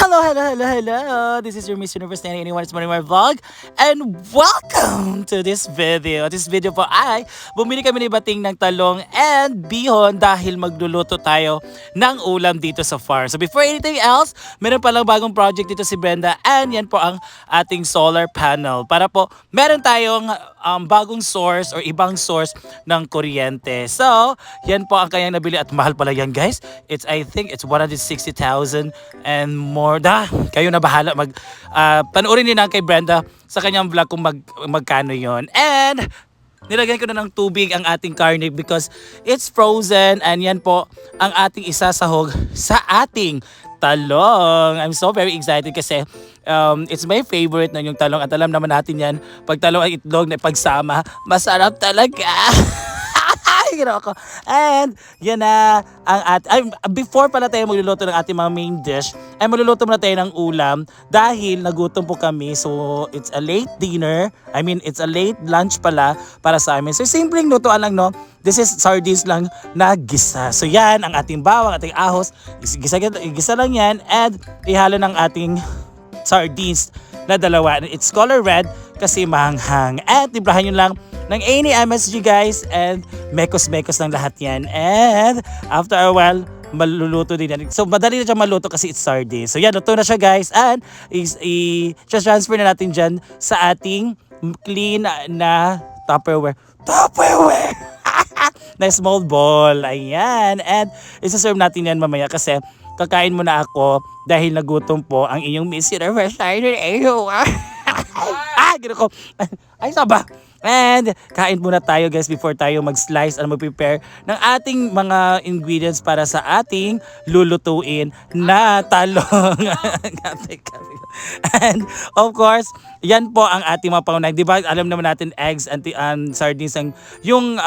Hello. This is your Miss Universe 1981. It's morning my vlog. And welcome to this video. This video po ay bumili kami ni Bating ng talong and bihon dahil magluluto tayo ng ulam dito sa farm. So before anything else, meron palang bagong project dito si Brenda and yan po ang ating solar panel. Para po meron tayong bagong source or ibang source ng kuryente. So, yan po ang kanyang nabili at mahal pala yan guys. I think it's 160,000 and more. Kayo na bahala panoorin niyo na kay Brenda sa kanyang vlog kung magkano yon. And nilagyan ko na ng tubig ang ating karne because it's frozen and yan po ang ating isasahog sa ating talong. I'm so very excited kasi it's my favorite na yung talong at alam naman natin yan, pag talong ay itlog na pagsama, masarap talaga. Ako. And yan na ang before pala tayo magluluto ng ating mga main dish, ay magluluto muna tayo ng ulam dahil nagutom po kami. So it's a late dinner. It's a late lunch pala para sa amin. So simpleng lutuan lang, no? This is sardines lang na gisa. So yan ang ating bawang, ating ahos. Gisa lang yan and ihalo ng ating sardines na dalawa. It's color red kasi mahanghang. At ibrahan nyo lang ng any MSG guys and mekos-mekos ng lahat yan. And after a while, maluluto din yan. So madali na siya maluto kasi it's sardines. So yan, luto na siya guys. And i-transfer na natin dyan sa ating clean na Tupperware na small bowl. Ayan. And isa-serve natin yan mamaya kasi kakain muna ako dahil nagutom po ang inyong Miss Universe. Gino ko. Ay, saba. And kain muna tayo guys before tayo mag-slice at mag-prepare ng ating mga ingredients para sa ating lulutuin na talong. And of course, yan po ang ating mga pangunahing. Diba alam naman natin eggs and sardines yung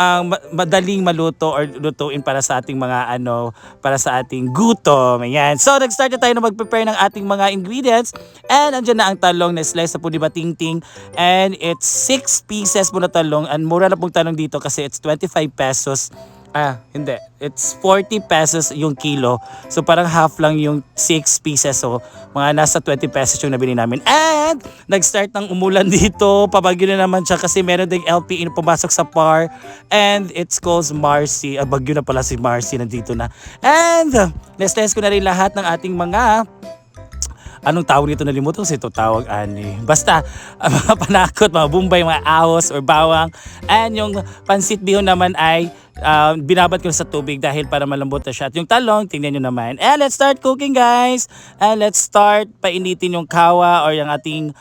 madaling maluto or lutuin para sa ating mga para sa ating gutom. Ayan. So nag-start na tayo na mag-prepare ng ating mga ingredients and andyan na ang talong na slice na po ni Batingting and it's 6 pieces po na talong and mura na pong talong dito kasi it's 25 pesos. Hindi. It's 40 pesos yung kilo. So parang half lang yung 6 pieces. So mga nasa 20 pesos yung nabili namin. And nag-start ng umulan dito. Pabagyo na naman siya kasi meron ding LP pumasok sa par. And it's called Marcy. Bagyo na pala si Marcy. Nandito na. And na-slice ko na rin lahat ng ating mga anong tawag nito, nalimutan ko kasi ito tawag basta mga panakot, mga bumbay, mga ahos or bawang. And yung pansit bihon naman ay binabad ko sa tubig dahil para malambot na siya. At yung talong, tingnan nyo naman. And let's start cooking guys. And let's start painitin yung kawa or yung ating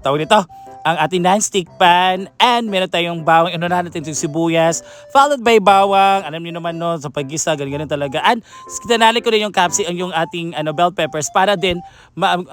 tawag nito, ang ating non-stick pan and meron tayong bawang, inunahan natin yung sibuyas followed by bawang, alam niyo naman no, sa paggisa ganyan talaga. And tinali ko rin yung yung ating bell peppers para din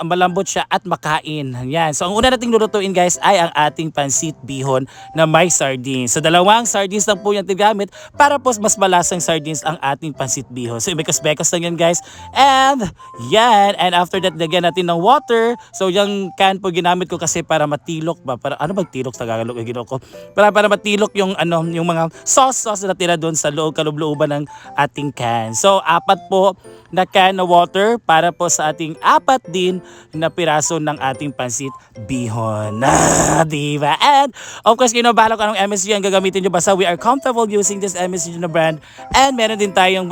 malambot siya at makain. Yan. So ang una nating lulutuin guys ay ang ating pansit bihon na may sardines. So dalawang sardines lang po yung tigamit para po mas malasang sardines ang ating pansit bihon. So ibekos-bekos lang yan guys. And yan, and after that lagyan natin ng water. So yung can po ginamit ko kasi para matilok para tilok sa Tagalog ko para matilok yung yung mga sauce na tira doon sa kaloob-looban ng ating can. So 4 po na can na water para po sa ating 4 din na piraso ng ating pansit bihon. Diba? And of course, bahala ko anong MSG ang gagamitin nyo basta we are comfortable using this MSG na brand. And meron din tayong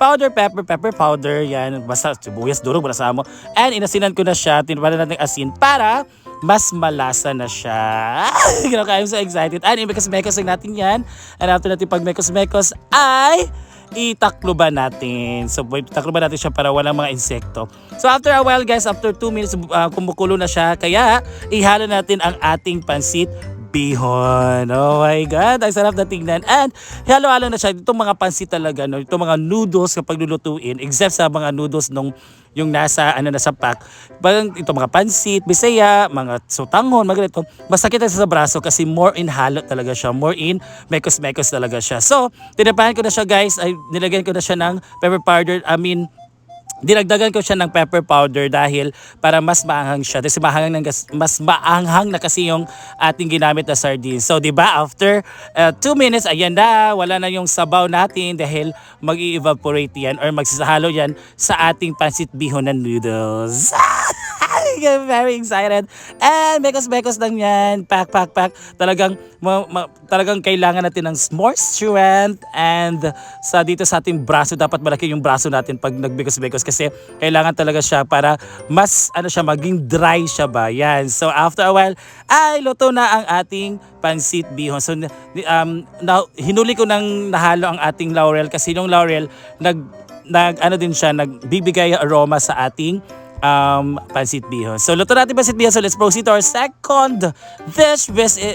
pepper powder, yan, basta sibuyas, durog, basta mo. And inasinan ko na siya, tinipala natin asin para mas malasa na siya. I'm so excited. And imekos-mekos lang natin yan. And after natin pag mekos-mekos ay itakluban natin. So itakluban natin siya para walang mga insekto. So after a while guys, after 2 minutes kumukulo na siya. Kaya ihalo natin ang ating pansit bihon. Oh my God, ang sarap na tingnan. And halo-halo na siya. Itong mga pansit talaga, no? Itong mga noodles kapag lulutuin, except sa mga noodles yung nasa nasa pack. Parang itong mga pansit, bisaya, mga sutanghon, mga ganito. Masakit sa braso kasi more in halo talaga siya. More in mekos-mekos talaga siya. So, tinapahan ko na siya guys. Nilagyan ko na siya ng pepper powder. dinagdagan ko siya ng pepper powder dahil para mas maanghang siya. Kasi mas maanghang na kasi yung ating ginamit na sardines. So, di ba, after 2 minutes, ayan na, wala na yung sabaw natin dahil mag-i-evaporate yan or magsasahalo yan sa ating pancit bihon na noodles. I'm very excited. And bekos-bekos lang yan. Pack. Talagang, talagang kailangan natin ng more strength. And dito sa ating braso, dapat malaki yung braso natin pag nagbekos-bekos. Kasi kailangan talaga siya para mas, maging dry siya ba. Yan. So after a while, ay luto na ang ating pancit bihon. So hinuli ko nang nahalo ang ating laurel. Kasi yung laurel, nagbibigay aroma sa ating pancit bihon. So, luto natin pancit bihon. So, let's proceed to our second dish,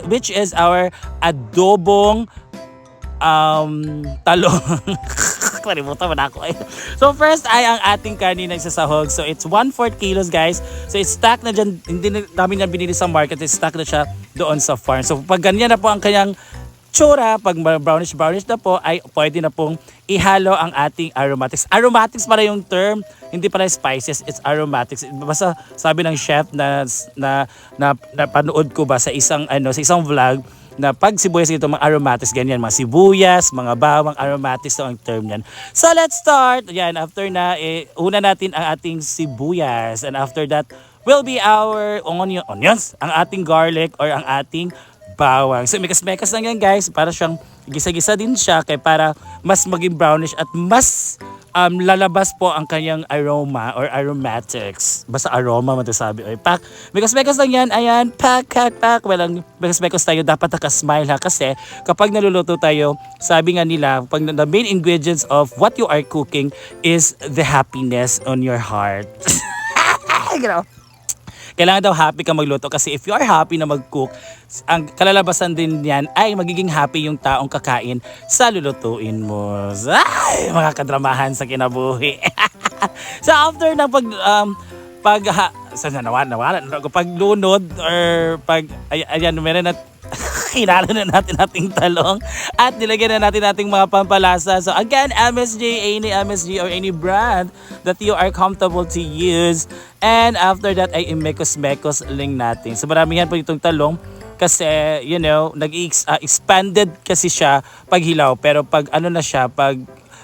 which is our adobong talong. Kalimutan mo na ako. So, first ay ang ating kanin na isasahog. So, it's 1/4 kilos, guys. So, it's stacked na dyan. Hindi namin yan binili sa market. It's stacked na siya doon sa farm. So, pag ganyan na po ang kanyang tsura, pag brownish na po, ay pwede na pong ihalo ang ating aromatics. Aromatics para yung term, hindi para spices, it's aromatics. Basta sabi ng chef na panood ko ba sa isang vlog na pag sibuyas ito, mga aromatics, ganyan, mga sibuyas, mga bawang, aromatics, so ang term yan. So let's start. Yan, after na, una natin ang ating sibuyas, and after that will be our onions, ang ating garlic or ang ating bawang. So mekas-mekas lang yan, guys, para siyang gisa-gisa din siya kaya para mas maging brownish at mas lalabas po ang kanyang aroma or aromatics. Basta aroma matasabi. Oy, pak. Mekas-mekas lang yan. Ayan, pak. Walang mekas-mekas tayo. Dapat naka-smile ha. Kasi kapag naluluto tayo, sabi nga nila, pag the main ingredients of what you are cooking is the happiness on your heart. Kailangan daw happy ka magluto kasi if you are happy na mag-cook, ang kalalabasan din yan ay magiging happy yung taong kakain sa lulutuin mo. Ay, mga kadramahan sa kinabuhi. So after ng paglunod or meron na hinalo na natin ating talong at nilagyan na natin ating mga pampalasa. So again, any MSG or any brand that you are comfortable to use. And after that ay imekos-mekos lang natin. So marami yan po itong talong kasi nag-expanded kasi siya pag hilaw. Pero pag pag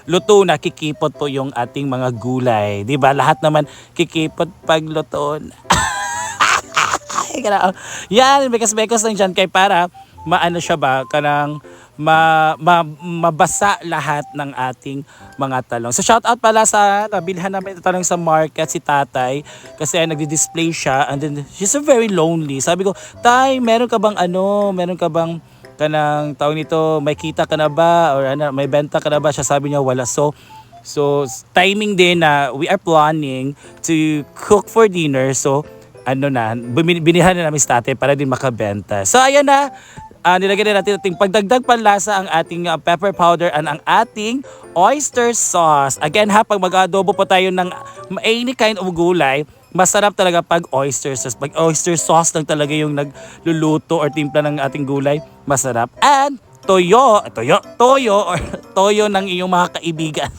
luto na, kikipot po yung ating mga gulay. Diba? Lahat naman kikipot pag luto na. Yan, bekos-bekos lang dyan kay para mabasa lahat ng ating mga talong. So shout out pala sa nabilhan namin ito talong sa market si Tatay kasi nagdi-display siya and then she's very lonely. Sabi ko, Tay, meron ka bang kanang tawag nito, may kita ka na ba or may benta ka na ba? Siya sabi niya wala. So timing din na we are planning to cook for dinner. So binihan na namin sa tatay para din makabenta. So ayan na, nilagyan na natin ating pagdagdag panlasa ang ating pepper powder and ang ating oyster sauce. Again pag mag-adobo po tayo ng any kind of gulay, masarap talaga pag oyster sauce. Pag oyster sauce lang talaga yung nagluluto or timpla ng ating gulay, masarap. And toyo or toyo ng iyong mga kaibigan.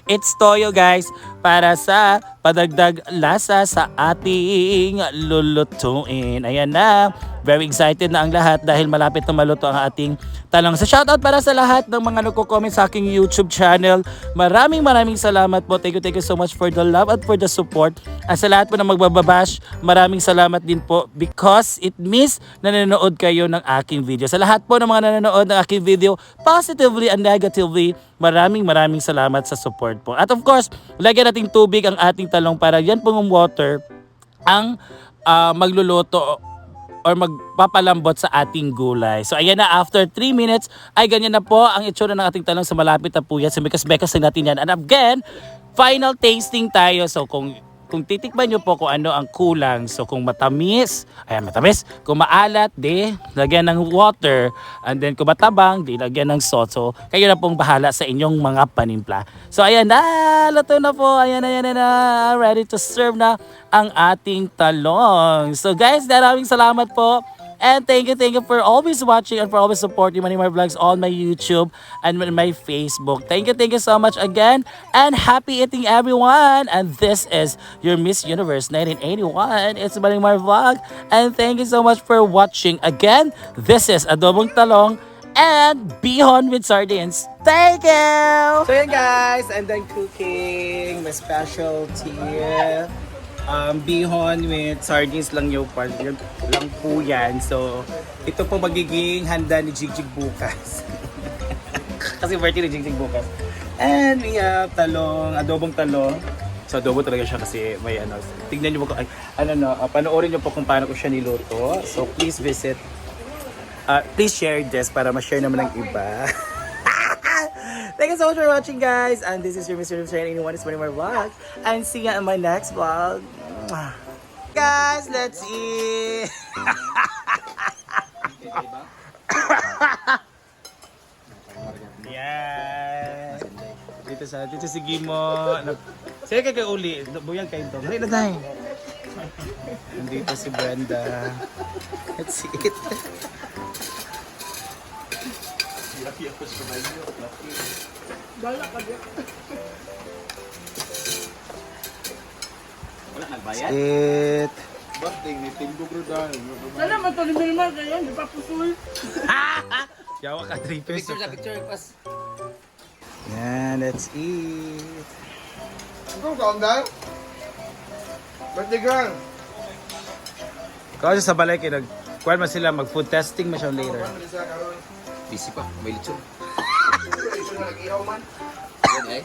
It's toyo, guys, para sa padagdag lasa sa ating lulutuin. Ayan na. Very excited na ang lahat dahil malapit na maluto ang ating talong. So shoutout para sa lahat ng mga nagko-comment sa aking YouTube channel. Maraming salamat po. Thank you so much for the love at for the support. At sa lahat po na magbababash, maraming salamat din po because it means na nanonood kayo ng aking video. Sa lahat po ng mga nanonood ng aking video, positively and negatively, maraming salamat sa support po. At of course, lagyan nating tubig ang ating talong para yan pong water ang magluluto or magpapalambot sa ating gulay. So ayan na, after 3 minutes ay ganyan na po ang itsura ng ating talong sa malapit na po yan. So bekas-bekas na natin yan. And again, final tasting tayo. So kung titikman nyo po kung ano ang kulang. So kung matamis. Kung maalat, lagyan ng water. And then kung matabang, lagyan ng salt. So kayo na pong bahala sa inyong mga panimpla. So ayan na, luto na po. Ayan na. Ready to serve na ang ating talong. So guys, maraming salamat po. And thank you for always watching and for always supporting Manimar Vlogs on my YouTube and on my Facebook. Thank you so much again. And happy eating everyone. And this is your Miss Universe 1981. It's Manimar Vlog. And thank you so much for watching again. This is Adobong Talong and bihon with sardines. Thank you! So yun guys, I'm done cooking. My specialty. Bihon with sardines lang yung lang po yan. So, ito po magiging handa ni Jigjig bukas. Kasi birthday ni Jigjig bukas. And we have talong, adobong talong. So, adobo talaga siya kasi may ano. Tignan niyo po, panoorin niyo po kung paano ko siya niluto. So, please visit. Please share this para ma-share naman ng iba. Thank you so much for watching, guys. And this is your Mr. Sharing Anyone is Manimar Vlog. And see you in my next vlog. Guys, let's eat. Yeah. Dito si Gimo. Sige kay uli. Buyang kayo to. Dali na tayo. Nandito si Brenda. Let's eat. Bala ka din. Wala nagbayad? Eat. Birthday, may tinggo bro dahil. Sana matuloy-tuloy kayo, di pa pusoy. Yawa ka 3 pesos. Picture, pas. Yan, let's eat. Ikaw kaon dahil? Birthday girl. Kasi sa balay kayo, kuwan man sila, mag-food testing mo siya later. Busy pa, may lechon. Ito na nag-ihaw man. Yan eh.